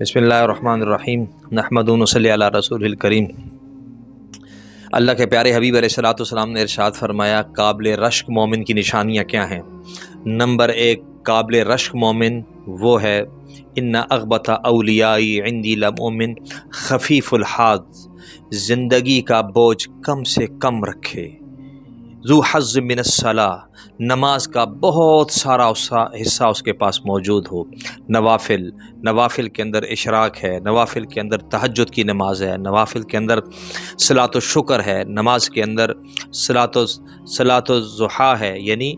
بسم اللہ الرحمن الرحیم نحمد و صلی علی رسول الکریم۔ اللہ کے پیارے حبیب علیہ الصلوۃ والسلام نے ارشاد فرمایا قابل رشک مومن کی نشانیاں کیا ہیں؟ نمبر 1، قابل رشک مومن وہ ہے ان اغبط اولیائی عندی لمؤمن خفیف الحاظ، زندگی کا بوجھ کم سے کم رکھے، ذو حظ من الصلاۃ، نماز کا بہت سارا حصہ اس کے پاس موجود ہو، نوافل کے اندر اشراق ہے، نوافل کے اندر تہجد کی نماز ہے، نوافل کے اندر صلاۃ الشکر ہے، نماز کے اندر صلاۃ الضحیٰ ہے، یعنی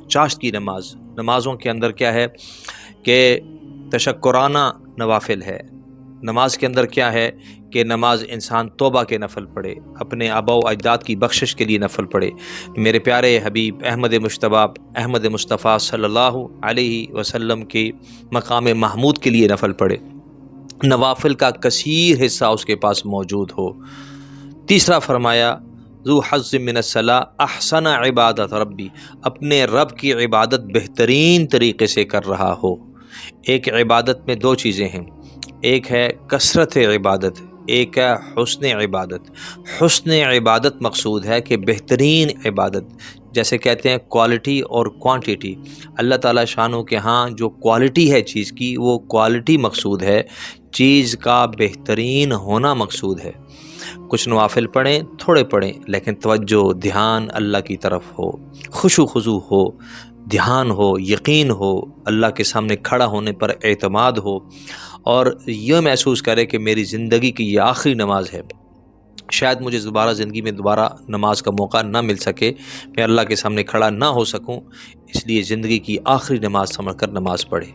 چاشت کی نمازوں کے اندر کیا ہے کہ تشکرانہ نوافل ہے۔ نماز کے اندر کیا ہے کہ نماز انسان توبہ کے نفل پڑھے، اپنے آباء و اجداد کی بخشش کے لیے نفل پڑھے، میرے پیارے حبیب احمد مصطفیٰ صلی اللہ علیہ وسلم کے مقام محمود کے لیے نفل پڑھے، نوافل کا کثیر حصہ اس کے پاس موجود ہو۔ تیسرا فرمایا ذو حظ من الصلاۃ احسن عبادت ربی، اپنے رب کی عبادت بہترین طریقے سے کر رہا ہو۔ ایک عبادت میں دو چیزیں ہیں، ایک ہے کثرت عبادت، ایک ہے حسن عبادت۔ حسن عبادت مقصود ہے کہ بہترین عبادت، جیسے کہتے ہیں کوالٹی اور کوانٹیٹی، اللہ تعالیٰ شانوں کے ہاں جو کوالٹی ہے چیز کی وہ کوالٹی مقصود ہے، چیز کا بہترین ہونا مقصود ہے۔ کچھ نوافل پڑھیں، تھوڑے پڑھیں، لیکن توجہ دھیان اللہ کی طرف ہو، خشوع خضوع ہو، دھیان ہو، یقین ہو، اللہ کے سامنے کھڑا ہونے پر اعتماد ہو، اور یہ محسوس کرے کہ میری زندگی کی یہ آخری نماز ہے، شاید مجھے زندگی میں دوبارہ نماز کا موقع نہ مل سکے، میں اللہ کے سامنے کھڑا نہ ہو سکوں، اس لیے زندگی کی آخری نماز سمجھ کر نماز پڑھے۔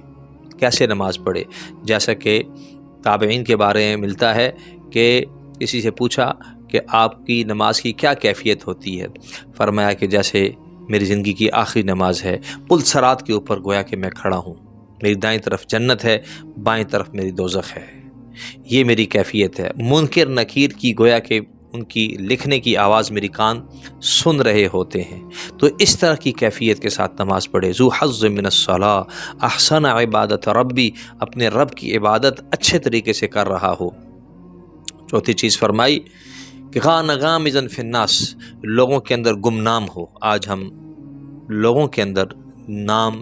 کیسے نماز پڑھے؟ جیسا کہ تابعین کے بارے میں ملتا ہے کہ کسی سے پوچھا کہ آپ کی نماز کی کیا کیفیت ہوتی ہے؟ فرمایا کہ جیسے میری زندگی کی آخری نماز ہے، پل صراط کے اوپر گویا کہ میں کھڑا ہوں، میری دائیں طرف جنت ہے، بائیں طرف میری دوزخ ہے، یہ میری کیفیت ہے۔ منکر نکیر کی گویا کہ ان کی لکھنے کی آواز میری کان سن رہے ہوتے ہیں، تو اس طرح کی کیفیت کے ساتھ نماز پڑھے۔ ذو حظ من الصلاۃ احسن عبادت ربی، اپنے رب کی عبادت اچھے طریقے سے کر رہا ہو۔ چوتھی چیز فرمائی کہ غان غامزن فی الناس، لوگوں کے اندر گمنام ہو۔ آج ہم لوگوں کے اندر نام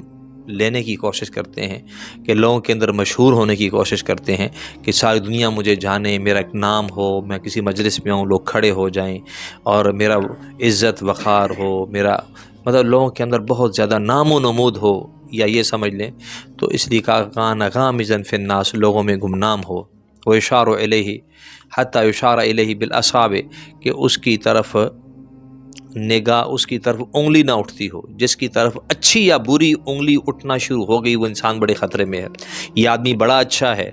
لینے کی کوشش کرتے ہیں، کہ لوگوں کے اندر مشہور ہونے کی کوشش کرتے ہیں، کہ ساری دنیا مجھے جانے، میرا ایک نام ہو، میں کسی مجلس میں ہوں لوگ کھڑے ہو جائیں اور میرا عزت وقار ہو، میرا مطلب لوگوں کے اندر بہت زیادہ نام و نمود ہو، یا یہ سمجھ لیں تو اس لیے کہا غان غامزن فی الناس، لوگوں میں گمنام ہو، وہ اشار الیہ حتی اشار الیہ بالاصابع، کہ اس کی طرف نگاہ، اس کی طرف انگلی نہ اٹھتی ہو، جس کی طرف اچھی یا بری انگلی اٹھنا شروع ہو گئی وہ انسان بڑے خطرے میں ہے۔ یہ آدمی بڑا اچھا ہے،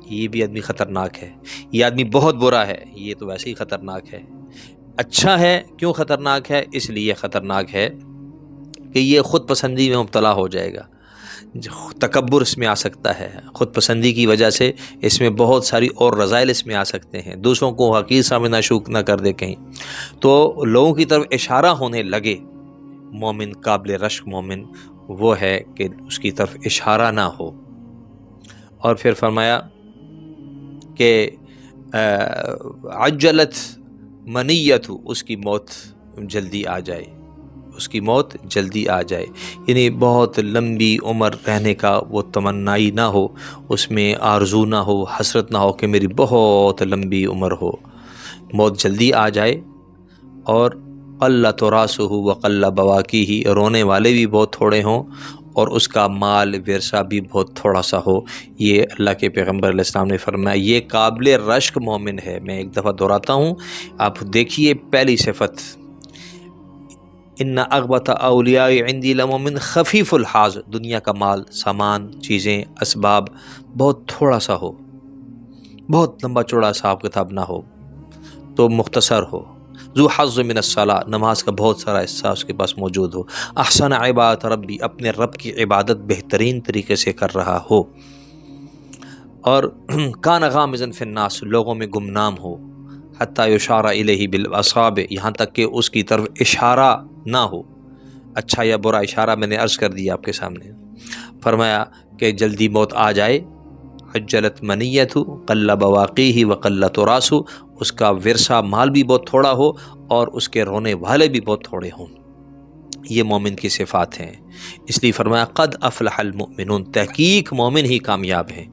یہ بھی آدمی خطرناک ہے، یہ آدمی بہت برا ہے، یہ تو ویسے ہی خطرناک ہے۔ اچھا ہے کیوں خطرناک ہے؟ اس لیے خطرناک ہے کہ یہ خود پسندی میں مبتلا ہو جائے گا، تکبر اس میں آ سکتا ہے، خود پسندی کی وجہ سے اس میں بہت ساری اور رذائل اس میں آ سکتے ہیں، دوسروں کو حقیر سمجھنا شروع نہ کر دے کہیں، تو لوگوں کی طرف اشارہ ہونے لگے۔ مومن، قابل رشک مومن وہ ہے کہ اس کی طرف اشارہ نہ ہو۔ اور پھر فرمایا کہ عجلت منیت، اس کی موت جلدی آ جائے، اس کی موت جلدی آ جائے، یعنی بہت لمبی عمر رہنے کا وہ تمنائی نہ ہو، اس میں آرزو نہ ہو، حسرت نہ ہو کہ میری بہت لمبی عمر ہو، موت جلدی آ جائے۔ اور قل تراسہ وقل بواکیہ، رونے والے بھی بہت تھوڑے ہوں اور اس کا مال ورثہ بھی بہت تھوڑا سا ہو۔ یہ اللہ کے پیغمبر علیہ السلام نے فرمایا یہ قابل رشک مومن ہے۔ میں ایک دفعہ دہراتا ہوں، آپ دیکھیے پہلی صفت، ان اغبط اولیاء عندی لمؤمن خفیف الحاظ، دنیا کا مال، سامان، چیزیں، اسباب بہت تھوڑا سا ہو، بہت لمبا چوڑا حساب کتاب نہ ہو، تو مختصر ہو۔ ذو حظ من الصلاۃ، نماز کا بہت سارا حصہ اس کے پاس موجود ہو۔ احسن عبادت ربی، اپنے رب کی عبادت بہترین طریقے سے کر رہا ہو۔ اور کان غامزا فی الناس، لوگوں میں گمنام ہو، حتی یشار الیہ بالاصابع، یہاں تک کہ اس کی طرف اشارہ نہ ہو۔ اچھا یا برا اشارہ میں نے عرض کر دیا آپ کے سامنے۔ فرمایا کہ جلدی موت آ جائے، عجلت منیت قل بواقیہ وقلت راسو، اس کا ورثہ مال بھی بہت تھوڑا ہو اور اس کے رونے والے بھی بہت تھوڑے ہوں۔ یہ مومن کی صفات ہیں، اس لیے فرمایا قد افلح المؤمنون، تحقیق مومن ہی کامیاب ہیں۔